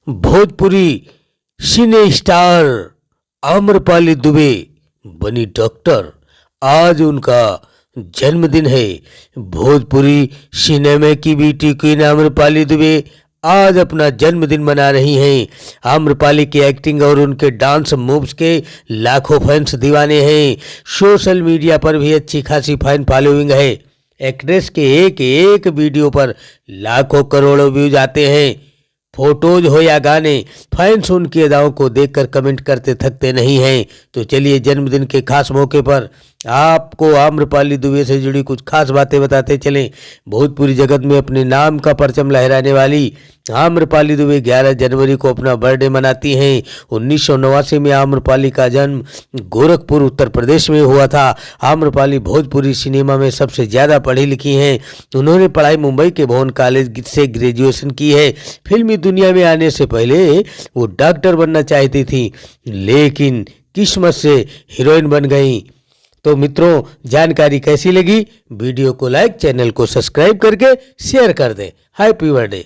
भोजपुरी सिने star Amrapali Dubey बनी doctor. आज उनका जन्मदिन है। भोजपुरी सिनेमा की ब्यूटी क्वीन आम्रपाली दुबे आज अपना जन्मदिन मना रही हैं। आम्रपाली की एक्टिंग और उनके डांस मूव्स के लाखों फैंस दीवाने हैं। सोशल मीडिया पर भी अच्छी खासी फैन फॉलोइंग है। एक्ट्रेस के एक एक वीडियो पर लाखों करोड़ों व्यूज आते हैं। फोटोज हो या गाने, फैंस उनकी अदाओं को देखकर कमेंट करते थकते नहीं हैं। तो चलिए जन्मदिन के खास मौके पर आपको आम्रपाली दुबे से जुड़ी कुछ खास बातें बताते चलें। भोजपुरी जगत में अपने नाम का परचम लहराने वाली आम्रपाली दुबे 11 जनवरी को अपना बर्थडे मनाती हैं। 1989 में आम्रपाली का जन्म गोरखपुर उत्तर प्रदेश में हुआ था। आम्रपाली भोजपुरी सिनेमा में सबसे ज़्यादा पढ़ी लिखी हैं। उन्होंने पढ़ाई मुंबई के भवन कॉलेज से ग्रेजुएशन की है। फिल्मी दुनिया में आने से पहले वो डॉक्टर बनना चाहती थी, लेकिन किस्मत से हीरोइन बन गई। तो मित्रों, जानकारी कैसी लगी? वीडियो को लाइक, चैनल को सब्सक्राइब करके शेयर कर दें। Happy birthday.